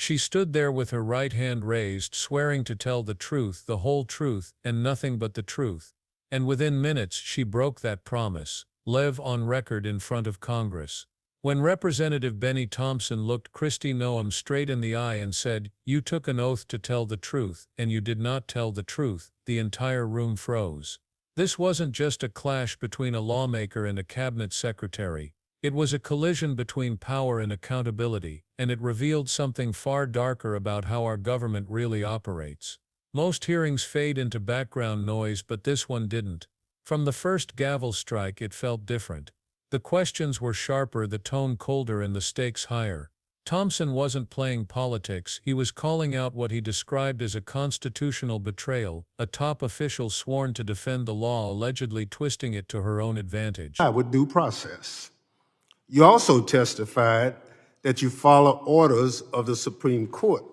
She stood there with her right hand raised, swearing to tell the truth, the whole truth, and nothing but the truth. And within minutes she broke that promise, live on record in front of Congress. When Representative Bennie Thompson looked Kristi Noem straight in the eye and said, "You took an oath to tell the truth, and you did not tell the truth," the entire room froze. This wasn't just a clash between a lawmaker and a cabinet secretary. It was a collision between power and accountability, and it revealed something far darker about how our government really operates. Most hearings fade into background noise, but this one didn't. From the first gavel strike, it felt different. The questions were sharper, the tone colder, and the stakes higher. Thompson wasn't playing politics, he was calling out what he described as a constitutional betrayal, a top official sworn to defend the law allegedly twisting it to her own advantage. With due process. You also testified that you follow orders of the Supreme Court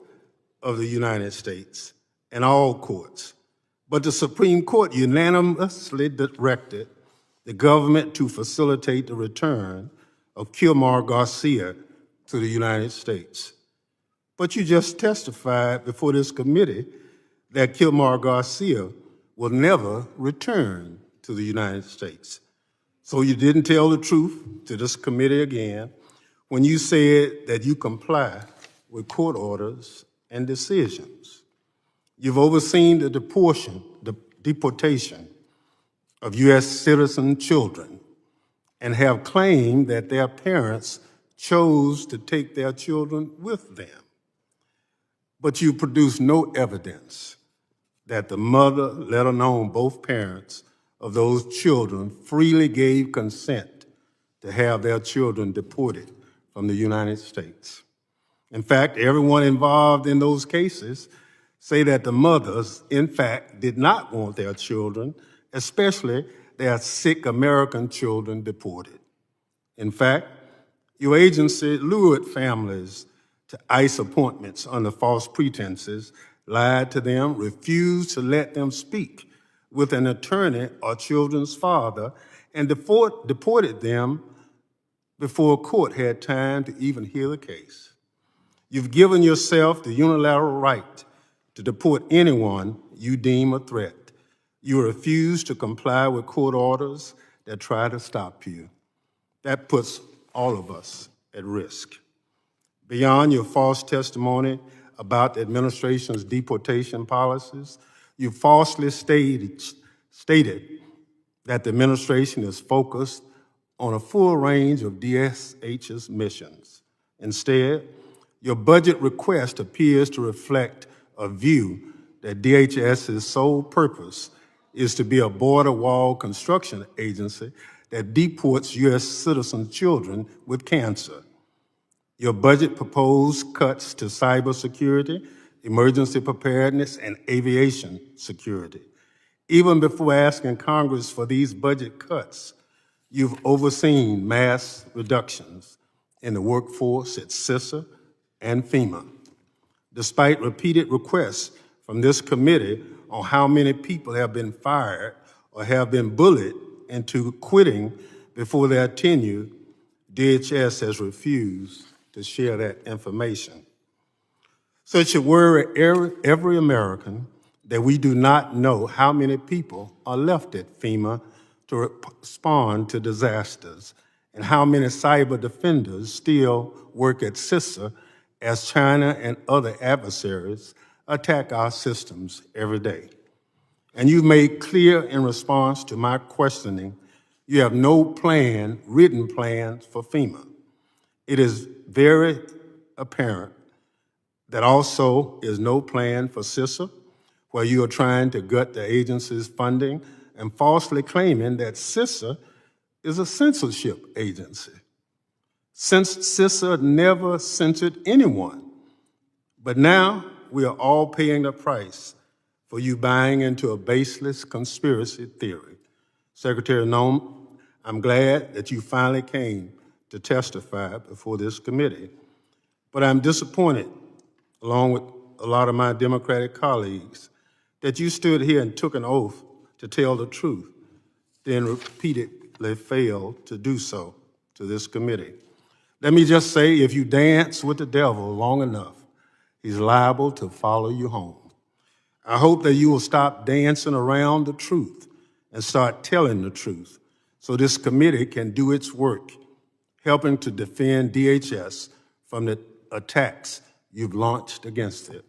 of the United States and all courts. But the Supreme Court unanimously directed the government to facilitate the return of Kilmar Garcia to the United States. But you just testified before this committee that Kilmar Garcia will never return to the United States. So you didn't tell the truth to this committee again when you said that you comply with court orders and decisions. You've overseen the deportation of U.S. citizen children and have claimed that their parents chose to take their children with them. But you produced no evidence that the mother, let alone both parents, of those children freely gave consent to have their children deported from the United States. In fact, everyone involved in those cases say that the mothers, in fact, did not want their children, especially their sick American children, deported. In fact, your agency lured families to ICE appointments under false pretenses, lied to them, refused to let them speak with an attorney or children's father, and deported them before a court had time to even hear the case. You've given yourself the unilateral right to deport anyone you deem a threat. You refuse to comply with court orders that try to stop you. That puts all of us at risk. Beyond your false testimony about the administration's deportation policies, you falsely stated that the administration is focused on a full range of DSH's missions. Instead, your budget request appears to reflect a view that DHS's sole purpose is to be a border wall construction agency that deports U.S. citizen children with cancer. Your budget proposed cuts to cybersecurity, emergency preparedness, and aviation security. Even before asking Congress for these budget cuts, you've overseen mass reductions in the workforce at CISA and FEMA. Despite repeated requests from this committee on how many people have been fired or have been bullied into quitting before their tenure, DHS has refused to share that information. So it should worry every American that we do not know how many people are left at FEMA to respond to disasters and how many cyber defenders still work at CISA as China and other adversaries attack our systems every day. And you've made clear in response to my questioning, you have no plan, written plans for FEMA. It is very apparent that also is no plan for CISA, where you are trying to gut the agency's funding and falsely claiming that CISA is a censorship agency. Since CISA never censored anyone, but now we are all paying the price for you buying into a baseless conspiracy theory. Secretary Noem, I'm glad that you finally came to testify before this committee, but I'm disappointed, along with a lot of my Democratic colleagues, that you stood here and took an oath to tell the truth, then repeatedly failed to do so to this committee. Let me just say, if you dance with the devil long enough, He's liable to follow you home. I hope that you will stop dancing around the truth and start telling the truth so this committee can do its work, helping to defend DHS from the attacks you've launched against it.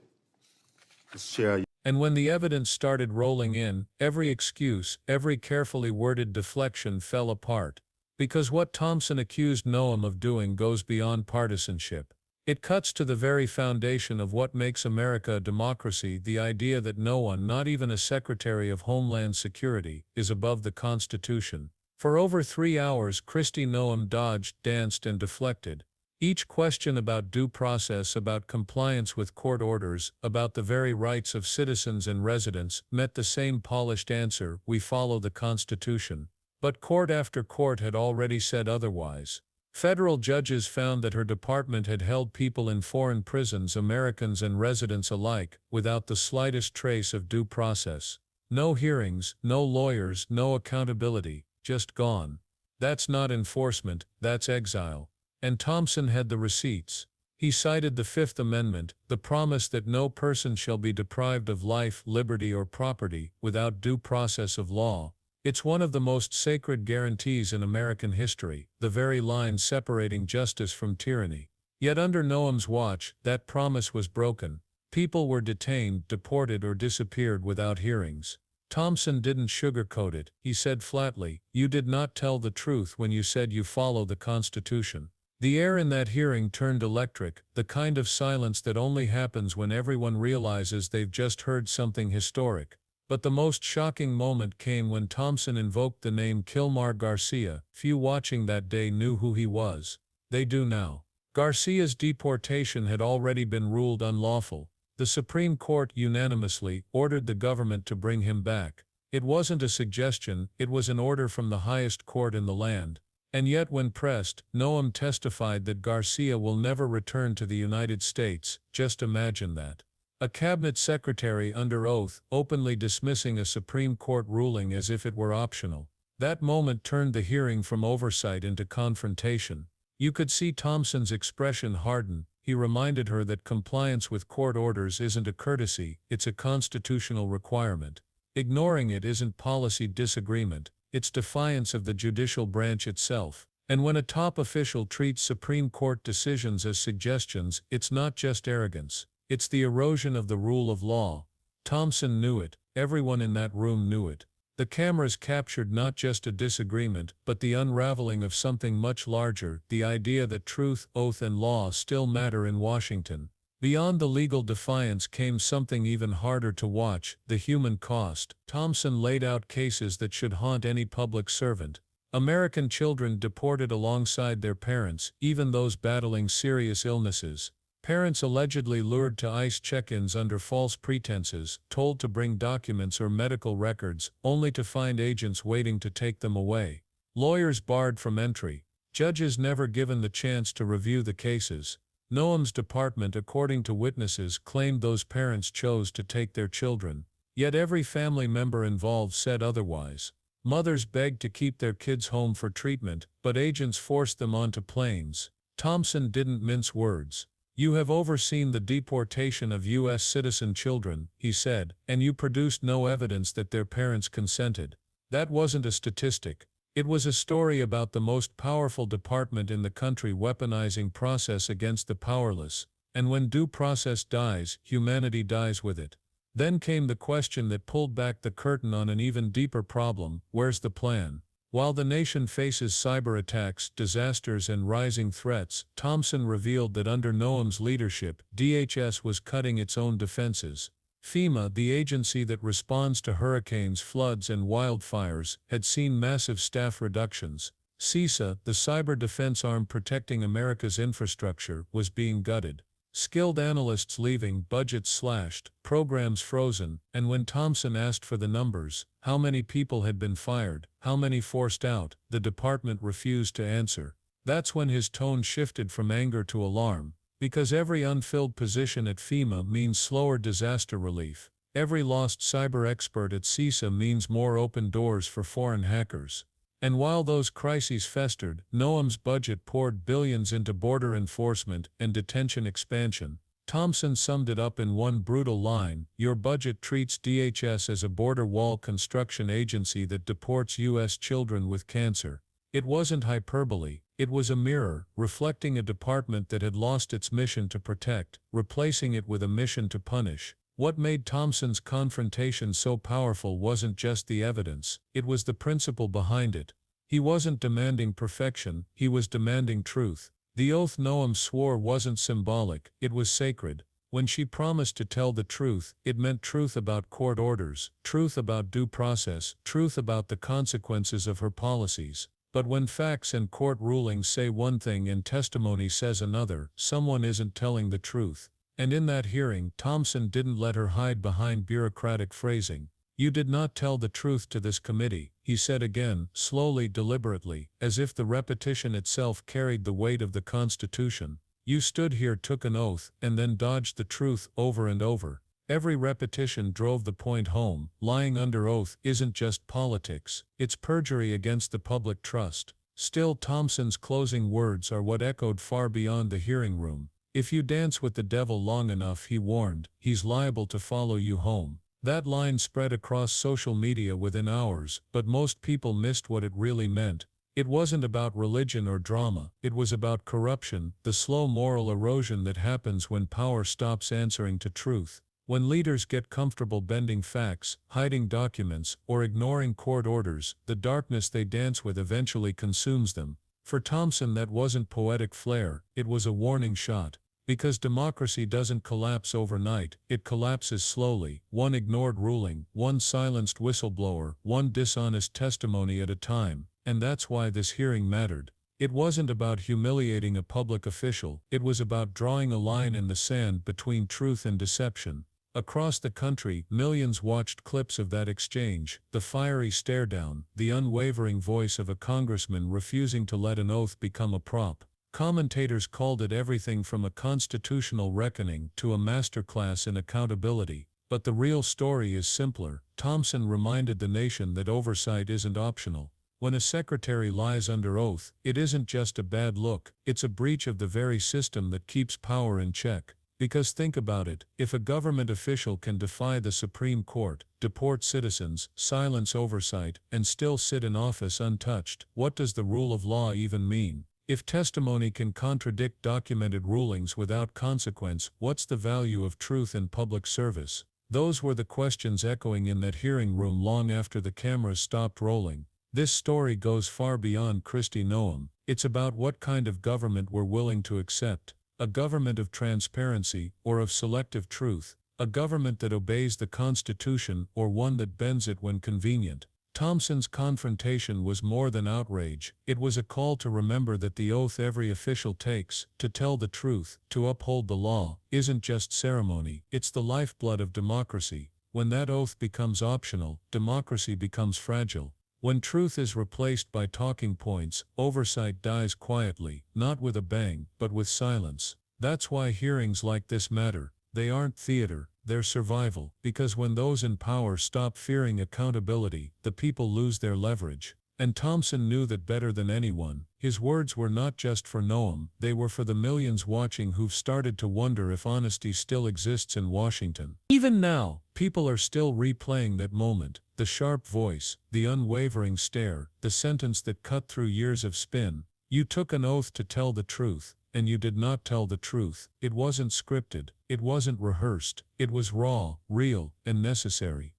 Mr. Chair. And when the evidence started rolling in, every excuse, every carefully worded deflection fell apart. Because what Thompson accused Noem of doing goes beyond partisanship. It cuts to the very foundation of what makes America a democracy, the idea that no one, not even a Secretary of Homeland Security, is above the Constitution. For over 3 hours, Kristi Noem dodged, danced, and deflected. Each question about due process, about compliance with court orders, about the very rights of citizens and residents, met the same polished answer: we follow the Constitution. But court after court had already said otherwise. Federal judges found that her department had held people in foreign prisons, Americans and residents alike, without the slightest trace of due process. No hearings, no lawyers, no accountability, just gone. That's not enforcement, that's exile. And Thompson had the receipts. He cited the Fifth Amendment, the promise that no person shall be deprived of life, liberty, or property without due process of law. It's one of the most sacred guarantees in American history, the very line separating justice from tyranny. Yet under Noem's watch, that promise was broken. People were detained, deported, or disappeared without hearings. Thompson didn't sugarcoat it. He said flatly, "You did not tell the truth when you said you follow the Constitution." The air in that hearing turned electric, the kind of silence that only happens when everyone realizes they've just heard something historic. But the most shocking moment came when Thompson invoked the name Kilmar Garcia. Few watching that day knew who he was. They do now. Garcia's deportation had already been ruled unlawful. The Supreme Court unanimously ordered the government to bring him back. It wasn't a suggestion, it was an order from the highest court in the land. And yet when pressed, Noem testified that Garcia will never return to the United States. Just imagine that. A cabinet secretary under oath, openly dismissing a Supreme Court ruling as if it were optional. That moment turned the hearing from oversight into confrontation. You could see Thompson's expression harden. He reminded her that compliance with court orders isn't a courtesy, it's a constitutional requirement. Ignoring it isn't policy disagreement, it's defiance of the judicial branch itself. And when a top official treats Supreme Court decisions as suggestions, it's not just arrogance. It's the erosion of the rule of law. Thompson knew it. Everyone in that room knew it. The cameras captured not just a disagreement, but the unraveling of something much larger, the idea that truth, oath, and law still matter in Washington. Beyond the legal defiance came something even harder to watch: the human cost. Thompson laid out cases that should haunt any public servant. American children deported alongside their parents, even those battling serious illnesses. Parents allegedly lured to ICE check-ins under false pretenses, told to bring documents or medical records, only to find agents waiting to take them away. Lawyers barred from entry. Judges never given the chance to review the cases. Noem's department, according to witnesses, claimed those parents chose to take their children. Yet every family member involved said otherwise. Mothers begged to keep their kids home for treatment, but agents forced them onto planes. Thompson didn't mince words. "You have overseen the deportation of U.S. citizen children," he said, "and you produced no evidence that their parents consented." That wasn't a statistic. It was a story about the most powerful department in the country weaponizing process against the powerless. And when due process dies, humanity dies with it. Then came the question that pulled back the curtain on an even deeper problem: where's the plan? While the nation faces cyber attacks, disasters, and rising threats, Thompson revealed that under Noem's leadership, DHS was cutting its own defenses. FEMA, the agency that responds to hurricanes, floods, and wildfires, had seen massive staff reductions. CISA, the cyber defense arm protecting America's infrastructure, was being gutted. Skilled analysts leaving, budgets slashed, programs frozen, and when Thompson asked for the numbers, how many people had been fired, how many forced out, the department refused to answer. That's when his tone shifted from anger to alarm, because every unfilled position at FEMA means slower disaster relief. Every lost cyber expert at CISA means more open doors for foreign hackers. And while those crises festered, Noem's budget poured billions into border enforcement and detention expansion. Thompson summed it up in one brutal line: "Your budget treats DHS as a border wall construction agency that deports U.S. children with cancer." It wasn't hyperbole, it was a mirror, reflecting a department that had lost its mission to protect, replacing it with a mission to punish. What made Thompson's confrontation so powerful wasn't just the evidence, it was the principle behind it. He wasn't demanding perfection, he was demanding truth. The oath Noem swore wasn't symbolic, it was sacred. When she promised to tell the truth, it meant truth about court orders, truth about due process, truth about the consequences of her policies. But when facts and court rulings say one thing and testimony says another, someone isn't telling the truth. And in that hearing, Thompson didn't let her hide behind bureaucratic phrasing. "You did not tell the truth to this committee," he said again, slowly, deliberately, as if the repetition itself carried the weight of the Constitution. "You stood here, took an oath, and then dodged the truth over and over." Every repetition drove the point home: lying under oath isn't just politics, it's perjury against the public trust. Still, Thompson's closing words are what echoed far beyond the hearing room. "If you dance with the devil long enough," he warned, "he's liable to follow you home." That line spread across social media within hours, but most people missed what it really meant. It wasn't about religion or drama, it was about corruption, the slow moral erosion that happens when power stops answering to truth. When leaders get comfortable bending facts, hiding documents, or ignoring court orders, the darkness they dance with eventually consumes them. For Thompson, that wasn't poetic flair, it was a warning shot. Because democracy doesn't collapse overnight, it collapses slowly, one ignored ruling, one silenced whistleblower, one dishonest testimony at a time. And that's why this hearing mattered. It wasn't about humiliating a public official, it was about drawing a line in the sand between truth and deception. Across the country, millions watched clips of that exchange: the fiery stare-down, the unwavering voice of a congressman refusing to let an oath become a prop. Commentators called it everything from a constitutional reckoning to a masterclass in accountability. But the real story is simpler. Thompson reminded the nation that oversight isn't optional. When a secretary lies under oath, it isn't just a bad look, it's a breach of the very system that keeps power in check. Because think about it, if a government official can defy the Supreme Court, deport citizens, silence oversight, and still sit in office untouched, what does the rule of law even mean? If testimony can contradict documented rulings without consequence, what's the value of truth in public service? Those were the questions echoing in that hearing room long after the cameras stopped rolling. This story goes far beyond Kristi Noem. It's about what kind of government we're willing to accept. A government of transparency, or of selective truth. A government that obeys the Constitution, or one that bends it when convenient. Thompson's confrontation was more than outrage, it was a call to remember that the oath every official takes, to tell the truth, to uphold the law, isn't just ceremony, it's the lifeblood of democracy. When that oath becomes optional, democracy becomes fragile. When truth is replaced by talking points, oversight dies quietly, not with a bang, but with silence. That's why hearings like this matter. They aren't theater, they're survival, because when those in power stop fearing accountability, the people lose their leverage. And Thompson knew that better than anyone. His words were not just for Noem, they were for the millions watching who've started to wonder if honesty still exists in Washington. Even now, people are still replaying that moment. The sharp voice, the unwavering stare, the sentence that cut through years of spin. "You took an oath to tell the truth, and you did not tell the truth." It wasn't scripted, it wasn't rehearsed, it was raw, real, and necessary.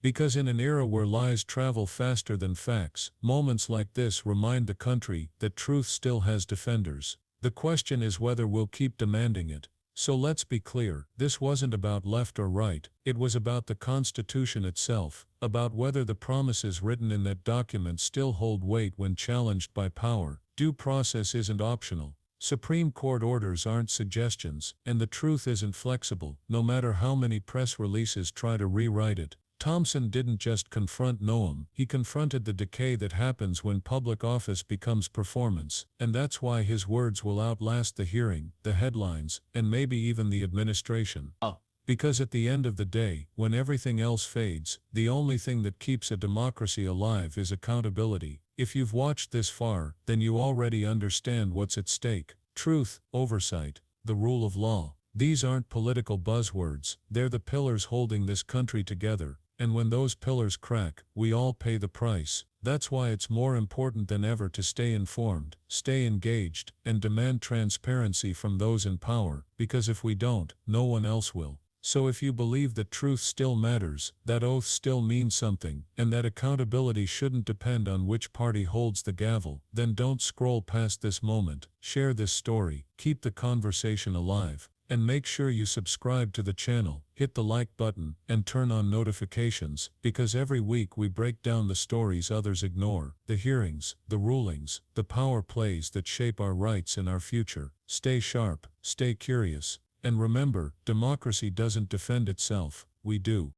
Because in an era where lies travel faster than facts, moments like this remind the country that truth still has defenders. The question is whether we'll keep demanding it. So let's be clear, this wasn't about left or right, it was about the Constitution itself, about whether the promises written in that document still hold weight when challenged by power. Due process isn't optional. Supreme Court orders aren't suggestions, and the truth isn't flexible, no matter how many press releases try to rewrite it. Thompson didn't just confront Noem, he confronted the decay that happens when public office becomes performance, and that's why his words will outlast the hearing, the headlines, and maybe even the administration. Because at the end of the day, when everything else fades, the only thing that keeps a democracy alive is accountability. If you've watched this far, then you already understand what's at stake: truth, oversight, the rule of law. These aren't political buzzwords, they're the pillars holding this country together, and when those pillars crack, we all pay the price. That's why it's more important than ever to stay informed, stay engaged, and demand transparency from those in power, because if we don't, no one else will. So if you believe that truth still matters, that oath still means something, and that accountability shouldn't depend on which party holds the gavel, then don't scroll past this moment, share this story, keep the conversation alive, and make sure you subscribe to the channel, hit the like button, and turn on notifications, because every week we break down the stories others ignore, the hearings, the rulings, the power plays that shape our rights and our future. Stay sharp, stay curious, and remember, democracy doesn't defend itself, we do.